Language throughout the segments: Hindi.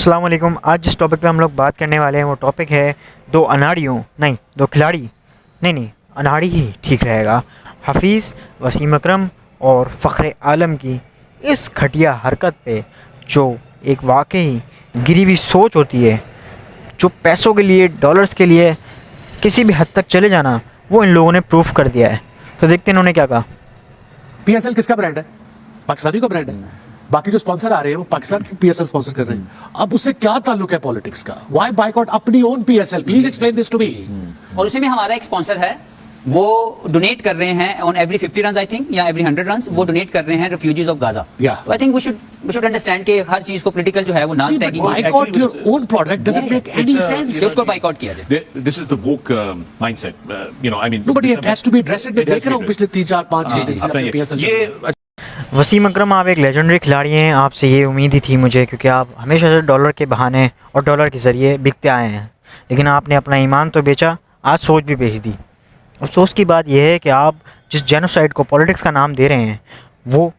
अस्सलाम वालेकुम। आज जिस टॉपिक पे हम लोग बात करने वाले हैं वो टॉपिक है दो खिलाड़ी नहीं, अनाड़ी ही ठीक रहेगा। हफीज़, वसीम अकरम और फ़ख्र आलम की इस घटिया हरकत पे जो एक वाकई गिरी हुई सोच होती है, जो पैसों के लिए, डॉलर्स के लिए किसी भी हद तक चले जाना, वो इन लोगों ने प्रूफ कर दिया है। तो देखते हैं इन्होंने क्या कहा। पीएसएल किसका ब्रांड है? पाकिस्तानी का ब्रांड है। बाकी जो स्पॉन्सर आ रहे हैं वो पाकिस्तान की पीएसएल स्पॉन्सर कर रहे हैं। अब उससे क्या ताल्लुक है पॉलिटिक्स का? व्हाई बायकॉट अपनी own PSL? Please explain this to me. और उसी में हमारा एक स्पॉन्सर है, वो डोनेट कर रहे हैं on every 50 run I think, या एवरी 100 रन वो डोनेट कर रहे हैं refugees of Gaza. I think we should understand कि हर चीज को पॉलिटिकल जो है वो नाम tagging, boycott your own product doesn't make any sense. उसको बायकॉट किया जाए। This is the woke mindset. I mean, nobody has to be addressed. मैं देख रहा हूं पिछले 3-4-5 दिन से अपने पीएसएल ये वसीम अकरम, आप एक लेजेंडरी खिलाड़ी हैं। आपसे ये उम्मीद ही थी मुझे, क्योंकि आप हमेशा से डॉलर के बहाने और डॉलर के ज़रिए बिकते आए हैं। लेकिन आपने अपना ईमान तो बेचा, आज सोच भी बेच दी। अफसोस की बात यह है कि आप जिस जेनोसाइड को पॉलिटिक्स का नाम दे रहे हैं वो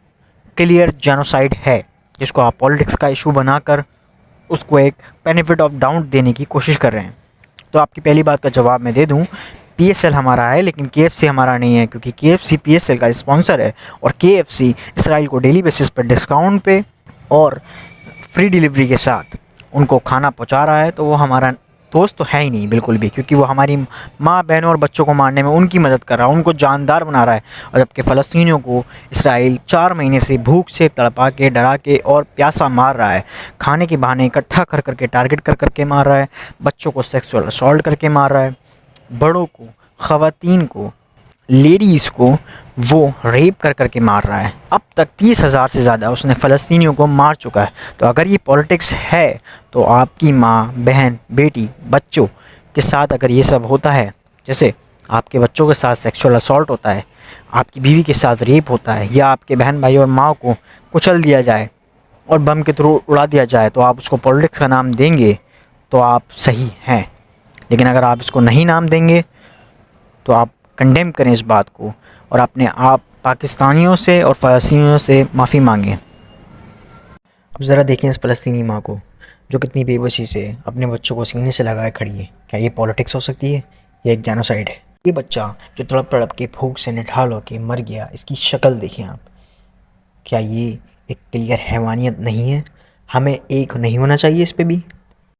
क्लियर जेनोसाइड है, जिसको आप पॉलिटिक्स का इशू बनाकर उसको एक बेनिफिट ऑफ डाउट देने की कोशिश कर रहे हैं। तो आपकी पहली बात का जवाब मैं दे दूं, पीएसएल हमारा है लेकिन केएफसी हमारा नहीं है, क्योंकि केएफसी पीएसएल का स्पॉन्सर है और केएफसी इसराइल को डेली बेसिस पर डिस्काउंट पे और फ्री डिलीवरी के साथ उनको खाना पहुंचा रहा है। तो वो हमारा दोस्त तो है ही नहीं बिल्कुल भी, क्योंकि वो हमारी माँ बहनों और बच्चों को मारने में उनकी मदद कर रहा है, उनको जानदार बना रहा है। और जबकि फ़लस्तीनियों को इसराइल 4 महीने से भूख से तड़पा के, डरा के और प्यासा मार रहा है, खाने के बहाने इकट्ठा कर करके, टारगेट कर करके मार रहा है, बच्चों को सेक्सुअल असॉल्ट करके मार रहा है, बड़ों को, ख़वातीन को, लेडीज़ को वो रेप कर करके मार रहा है। अब तक 30,000 से ज़्यादा उसने फ़लस्तीनियों को मार चुका है। तो अगर ये पॉलिटिक्स है तो आपकी माँ, बहन, बेटी, बच्चों के साथ अगर ये सब होता है, जैसे आपके बच्चों के साथ सेक्सुअल असॉल्ट होता है, आपकी बीवी के साथ रेप होता है, या आपके बहन भाई और माँ को कुचल दिया जाए और बम के थ्रू उड़ा दिया जाए, तो आप उसको पॉलिटिक्स का नाम देंगे तो आप सही हैं। लेकिन अगर आप इसको नहीं नाम देंगे तो आप कंडेम करें इस बात को और अपने आप पाकिस्तानियों से और फ़लस्तीनियों से माफ़ी मांगें। अब ज़रा देखें इस फ़लस्तीनी माँ को जो कितनी बेबसी से अपने बच्चों को सीने से लगाए खड़ी है। क्या ये पॉलिटिक्स हो सकती है? ये एक जेनोसाइड है। ये बच्चा जो तड़प तड़प के भूख से निठाल होकर मर गया, इसकी शक्ल देखें आप। क्या ये एक क्लियर हैवानियत नहीं है? हमें एक नहीं होना चाहिए इस पर भी?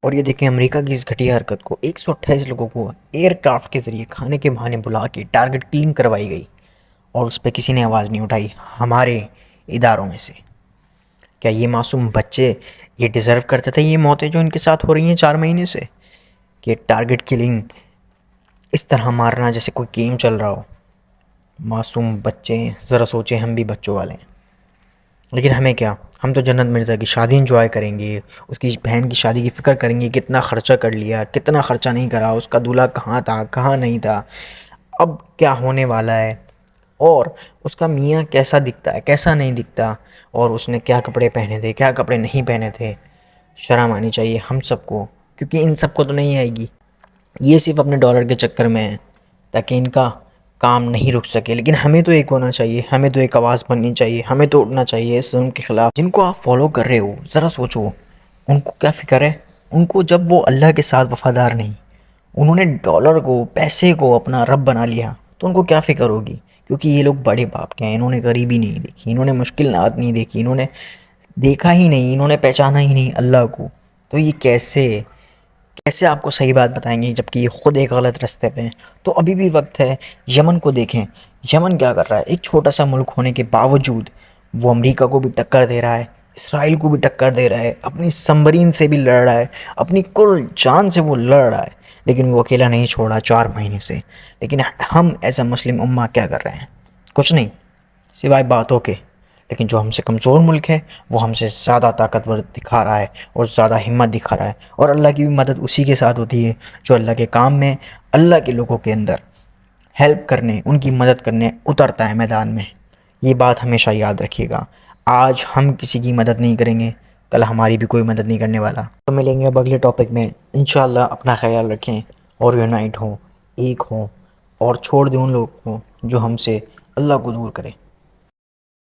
और ये देखें अमेरिका की इस घटिया हरकत को, 128 लोगों को एयरक्राफ्ट के ज़रिए खाने के बहाने बुला के टारगेट किलिंग करवाई गई और उस पर किसी ने आवाज़ नहीं उठाई हमारे इदारों में से। क्या ये मासूम बच्चे ये डिज़र्व करते थे ये मौतें जो इनके साथ हो रही हैं 4 महीने से? कि टारगेट किलिंग इस तरह मारना जैसे कोई गेम चल रहा हो। मासूम बच्चे, ज़रा सोचें, हम भी बच्चों वाले हैं। लेकिन हमें क्या, हम तो जन्नत मिर्ज़ा की शादी इंजॉय करेंगे, उसकी बहन की शादी की फ़िक्र करेंगे, कितना ख़र्चा कर लिया, कितना ख़र्चा नहीं करा, उसका दूल्हा कहाँ था, कहाँ नहीं था, अब क्या होने वाला है, और उसका मियाँ कैसा दिखता है, कैसा नहीं दिखता, और उसने क्या कपड़े पहने थे, क्या कपड़े नहीं पहने थे। शर्म आनी चाहिए हम सबको, क्योंकि इन सबको तो नहीं आएगी। ये सिर्फ अपने डॉलर के चक्कर में है ताकि इनका काम नहीं रुक सके। लेकिन हमें तो एक होना चाहिए, हमें तो एक आवाज़ बननी चाहिए, हमें तो उठना चाहिए इस जुल्म के ख़िलाफ़। जिनको आप फॉलो कर रहे हो, ज़रा सोचो उनको क्या फ़िक्र है। उनको, जब वो अल्लाह के साथ वफ़ादार नहीं, उन्होंने डॉलर को, पैसे को अपना रब बना लिया, तो उनको क्या फ़िक्र होगी? क्योंकि ये लोग बड़े बाप के हैं, इन्होंने गरीबी नहीं देखी, इन्होंने मुश्किल नात नहीं देखी, इन्होंने देखा ही नहीं, इन्होंने पहचाना ही नहीं अल्लाह को। तो ये कैसे आपको सही बात बताएंगे जबकि ये ख़ुद एक गलत रास्ते पे हैं। तो अभी भी वक्त है। यमन को देखें, यमन क्या कर रहा है। एक छोटा सा मुल्क होने के बावजूद वो अमेरिका को भी टक्कर दे रहा है, इसराइल को भी टक्कर दे रहा है, अपनी सबमरीन से भी लड़ रहा है, अपनी कुल जान से वो लड़ रहा है। लेकिन वो अकेला नहीं छोड़ा 4 महीने से। लेकिन हम एज अ मुस्लिम उम्मा क्या कर रहे हैं? कुछ नहीं, सिवाय बातों के। लेकिन जो हमसे कमज़ोर मुल्क है वो हमसे ज़्यादा ताकतवर दिखा रहा है और ज़्यादा हिम्मत दिखा रहा है। और अल्लाह की भी मदद उसी के साथ होती है जो अल्लाह के काम में, अल्लाह के लोगों के अंदर हेल्प करने, उनकी मदद करने उतरता है मैदान में। ये बात हमेशा याद रखिएगा। आज हम किसी की मदद नहीं करेंगे, कल हमारी भी कोई मदद नहीं करने वाला। तो मिलेंगे अब अगले टॉपिक में इंशाअल्लाह। अपना ख्याल रखें और यूनाइट हों, एक हों, और छोड़ दें उन लोगों को जो हमसे अल्लाह को दूर करें।